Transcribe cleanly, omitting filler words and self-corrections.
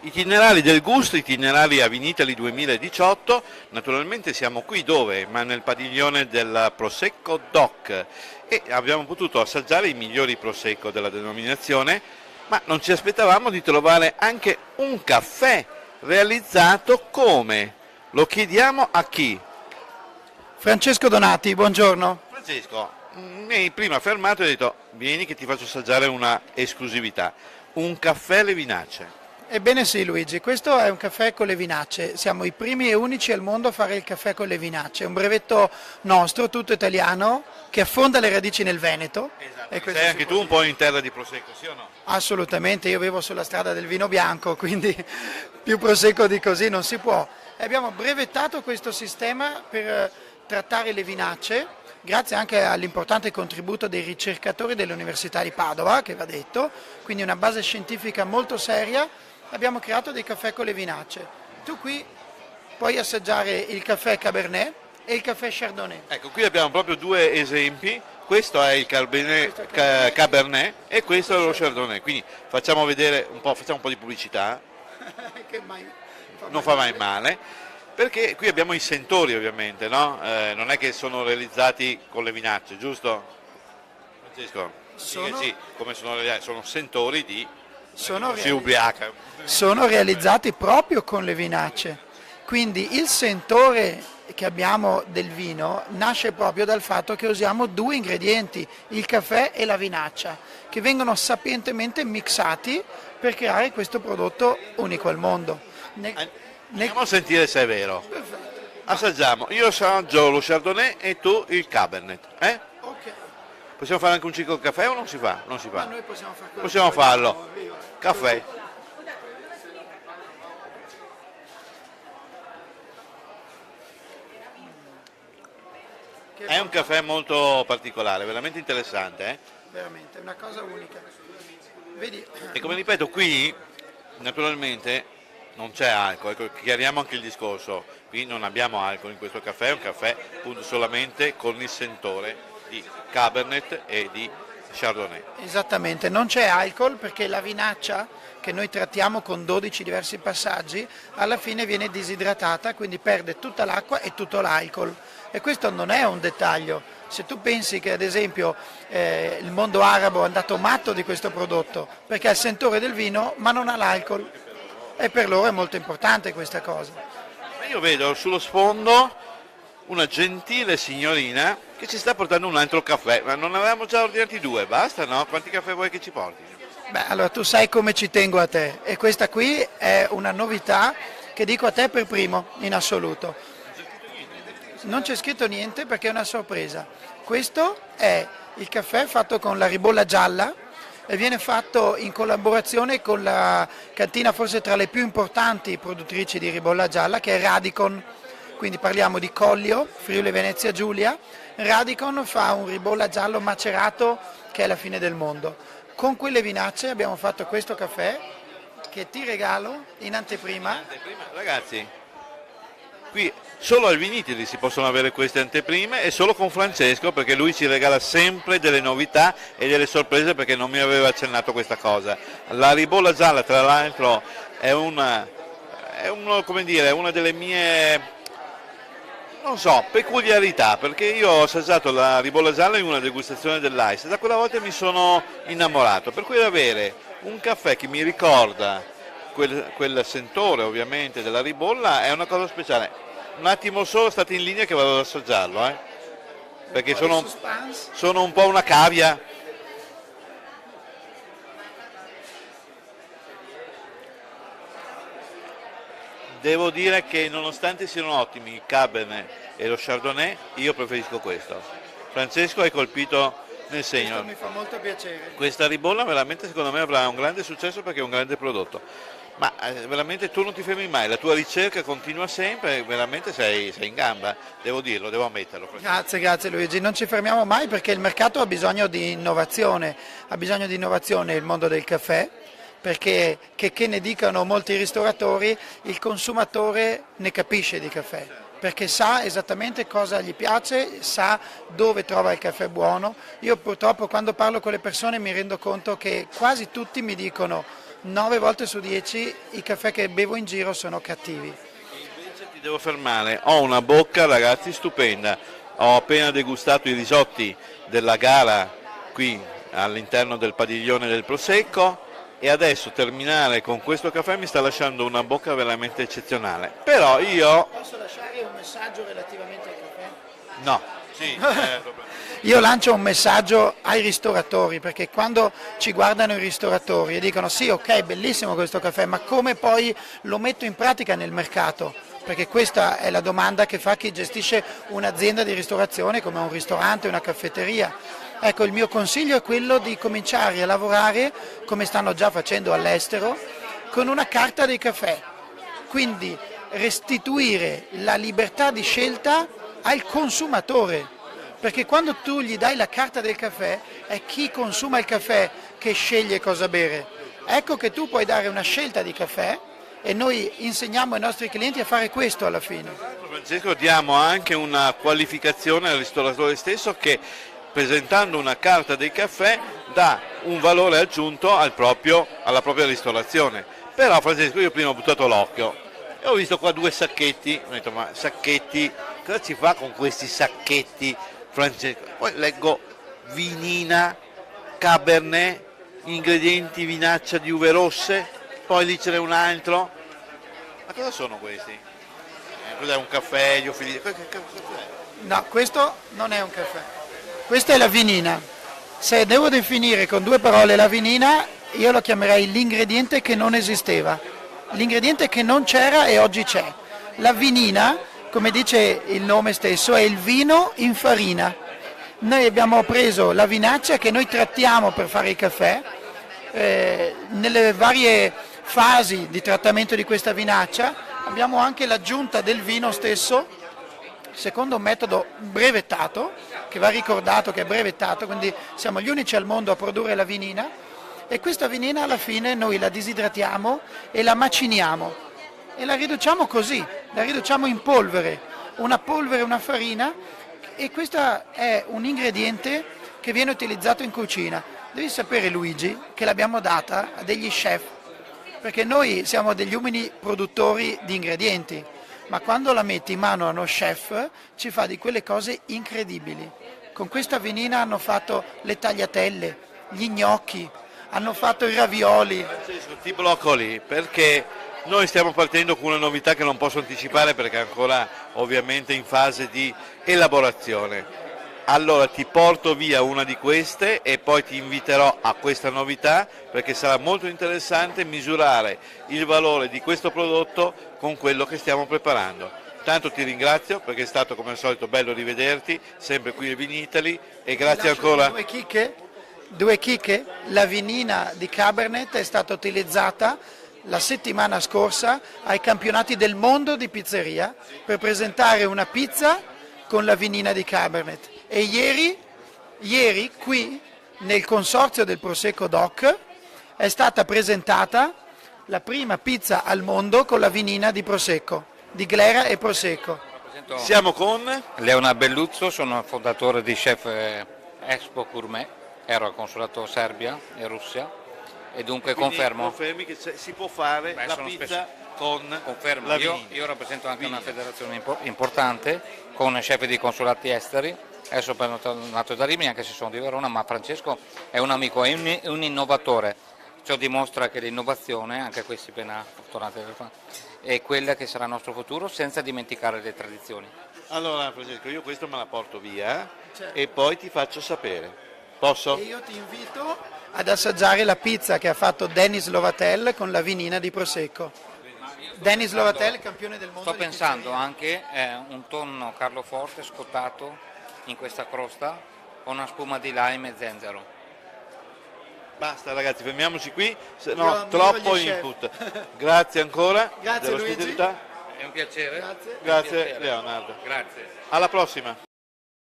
Itinerari del gusto, itinerari a Vinitaly 2018, naturalmente siamo qui dove? Ma nel padiglione del Prosecco DOC e abbiamo potuto assaggiare i migliori Prosecco della denominazione, ma non ci aspettavamo di trovare anche un caffè realizzato come? Lo chiediamo a chi? Francesco Donati, buongiorno. Francesco, mi hai prima fermato e hai detto vieni che ti faccio assaggiare una esclusività, un caffè alle vinacce. Ebbene sì Luigi, questo è un caffè con le vinacce, siamo i primi e unici al mondo a fare il caffè con le vinacce, è un brevetto nostro, tutto italiano, che affonda le radici nel Veneto. Esatto. Sei anche tu un po' in terra di Prosecco, sì o no? Assolutamente, io vivo sulla strada del vino bianco, quindi più Prosecco di così non si può. E abbiamo brevettato questo sistema per trattare le vinacce, grazie anche all'importante contributo dei ricercatori dell'Università di Padova, che va detto, quindi una base scientifica molto seria. Abbiamo creato dei caffè con le vinacce. Tu qui puoi assaggiare il caffè Cabernet e il caffè Chardonnay. Ecco, qui abbiamo proprio due esempi, questo è il Cabernet e questo è lo Chardonnay, quindi facciamo vedere facciamo un po' di pubblicità, Che mai non fa mai male, perché qui abbiamo i sentori ovviamente, no? Non è che sono realizzati con le vinacce, giusto? Francesco? Sì, come sono realizzati, sono sentori di... si ubriaca. Sono realizzati proprio con le vinacce, quindi il sentore che abbiamo del vino nasce proprio dal fatto che usiamo due ingredienti, il caffè e la vinaccia, che vengono sapientemente mixati per creare questo prodotto unico al mondo. Andiamo a sentire se è vero. Perfetto. Assaggiamo, io assaggio lo Chardonnay e tu il Cabernet. Ok. Possiamo fare anche un ciclo caffè o non si fa? Non si fa. Ma noi possiamo fare quello Possiamo che vogliamo, farlo. viva. Caffè. È un caffè molto particolare, veramente interessante. Veramente, è una cosa unica. Vedi, E come ripeto, qui naturalmente non c'è alcol, ecco, chiariamo anche il discorso, qui non abbiamo alcol in questo caffè, è un caffè appunto solamente con il sentore di Cabernet e di Chardonnay. esattamente, non c'è alcol perché la vinaccia che noi trattiamo con 12 diversi passaggi alla fine viene disidratata, quindi perde tutta l'acqua e tutto l'alcol. E questo non è un dettaglio. Se tu pensi che ad esempio il mondo arabo è andato matto di questo prodotto perché ha il sentore del vino ma non ha l'alcol, e per loro è molto importante questa cosa. Ma io vedo sullo sfondo una gentile signorina che ci sta portando un altro caffè, ma non avevamo già ordinati due, basta no? Quanti caffè vuoi che ci porti? Beh, allora tu sai come ci tengo a te e questa qui è una novità che dico a te per primo in assoluto. Non c'è scritto niente perché è una sorpresa. Questo è il caffè fatto con la ribolla gialla e viene fatto in collaborazione con la cantina forse tra le più importanti produttrici di ribolla gialla che è Radicon. Quindi parliamo di Collio, Friuli Venezia Giulia. Radicon fa un ribolla giallo macerato che è la fine del mondo. Con quelle vinacce abbiamo fatto questo caffè che ti regalo in anteprima. Ragazzi, qui solo al Vinitaly si possono avere queste anteprime e solo con Francesco perché lui ci regala sempre delle novità e delle sorprese perché non mi aveva accennato questa cosa. La ribolla gialla tra l'altro è una delle mie non so, peculiarità, perché io ho assaggiato la ribolla gialla in una degustazione dell'Ice e da quella volta mi sono innamorato, per cui avere un caffè che mi ricorda quel sentore ovviamente della ribolla è una cosa speciale. Un attimo solo, state in linea che vado ad assaggiarlo, perché sono un po' una cavia. Devo dire che nonostante siano ottimi il Cabernet e lo Chardonnay, io preferisco questo. Francesco hai colpito nel segno. Questo mi fa molto piacere. Questa ribolla veramente secondo me avrà un grande successo perché è un grande prodotto. Ma veramente tu non ti fermi mai, la tua ricerca continua sempre, veramente sei in gamba, devo dirlo, devo ammetterlo. Grazie Luigi, non ci fermiamo mai perché il mercato ha bisogno di innovazione il mondo del caffè, perché che ne dicano molti ristoratori, il consumatore ne capisce di caffè, perché sa esattamente cosa gli piace, sa dove trova il caffè buono. Io purtroppo quando parlo con le persone mi rendo conto che quasi tutti mi dicono 9 volte su 10 i caffè che bevo in giro sono cattivi. Invece ti devo fermare, ho una bocca ragazzi stupenda, ho appena degustato i risotti della gara qui all'interno del padiglione del Prosecco e adesso terminare con questo caffè mi sta lasciando una bocca veramente eccezionale. Però io... Posso lasciare un messaggio relativamente al caffè? No, sì, Io lancio un messaggio ai ristoratori, perché quando ci guardano i ristoratori e dicono sì, ok, bellissimo questo caffè, ma come poi lo metto in pratica nel mercato? Perché questa è la domanda che fa chi gestisce un'azienda di ristorazione come un ristorante, una caffetteria. Ecco, il mio consiglio è quello di cominciare a lavorare, come stanno già facendo all'estero, con una carta dei caffè. Quindi restituire la libertà di scelta al consumatore, perché quando tu gli dai la carta del caffè è chi consuma il caffè che sceglie cosa bere. Ecco che tu puoi dare una scelta di caffè e noi insegniamo ai nostri clienti a fare questo alla fine. Francesco, diamo anche una qualificazione al ristoratore stesso che presentando una carta dei caffè dà un valore aggiunto alla propria ristorazione. Però Francesco, io prima ho buttato l'occhio e ho visto qua 2 sacchetti, ho detto ma sacchetti, cosa ci fa con questi sacchetti Francesco? Poi leggo vinina, cabernet, ingredienti vinaccia di uve rosse, poi lì ce n'è un altro. Ma cosa sono questi? Cos'è un caffè, liofilizia? No, questo non è un caffè. Questa è la vinina. Se devo definire con 2 parole la vinina, io lo chiamerei l'ingrediente che non esisteva. L'ingrediente che non c'era e oggi c'è. La vinina, come dice il nome stesso, è il vino in farina. Noi abbiamo preso la vinaccia che noi trattiamo per fare il caffè, nelle varie fasi di trattamento di questa vinaccia abbiamo anche l'aggiunta del vino stesso, secondo un metodo brevettato, che va ricordato che è brevettato, quindi siamo gli unici al mondo a produrre la vinina, e questa vinina alla fine noi la disidratiamo e la maciniamo e la riduciamo così, la riduciamo in polvere, una farina, e questo è un ingrediente che viene utilizzato in cucina. Devi sapere, Luigi, che l'abbiamo data a degli chef, perché noi siamo degli umili produttori di ingredienti, ma quando la metti in mano a uno chef ci fa di quelle cose incredibili. Con questa vinina hanno fatto le tagliatelle, gli gnocchi, hanno fatto i ravioli. Francesco, ti blocco lì perché noi stiamo partendo con una novità che non posso anticipare perché è ancora ovviamente in fase di elaborazione. Allora ti porto via una di queste e poi ti inviterò a questa novità perché sarà molto interessante misurare il valore di questo prodotto con quello che stiamo preparando. Tanto ti ringrazio perché è stato come al solito bello rivederti, sempre qui a Vinitaly, e grazie ancora. Due chicche, la vinina di Cabernet è stata utilizzata la settimana scorsa ai campionati del mondo di pizzeria per presentare una pizza con la vinina di Cabernet. E ieri qui nel consorzio del Prosecco Doc è stata presentata la prima pizza al mondo con la vinina di Prosecco, di Glera e Prosecco. Siamo con Leonard Belluzzo, sono fondatore di Chef Expo Gourmet, ero al consolato Serbia e Russia e dunque confermo. Confermi che si può fare la pizza con confermo. la vinina. Io rappresento anche una federazione importante con chef di consolati esteri. Adesso sono nato da Rimini, anche se sono di Verona, ma Francesco è un amico, è un innovatore. Ciò dimostra che l'innovazione, anche questi appena tornati, è quella che sarà il nostro futuro senza dimenticare le tradizioni. Allora Francesco, io questo me la porto via e poi ti faccio sapere. Posso? E io ti invito ad assaggiare la pizza che ha fatto Denis Lovatel con la vinina di Prosecco. Denis Lovatel, campione del mondo. Sto pensando anche un tonno Carlo Forte scottato in questa crosta con una spuma di lime e zenzero. Basta ragazzi, fermiamoci qui, se no troppo input. Grazie ancora. Grazie Luigi. È un piacere. Grazie Leonardo. Grazie. Alla prossima.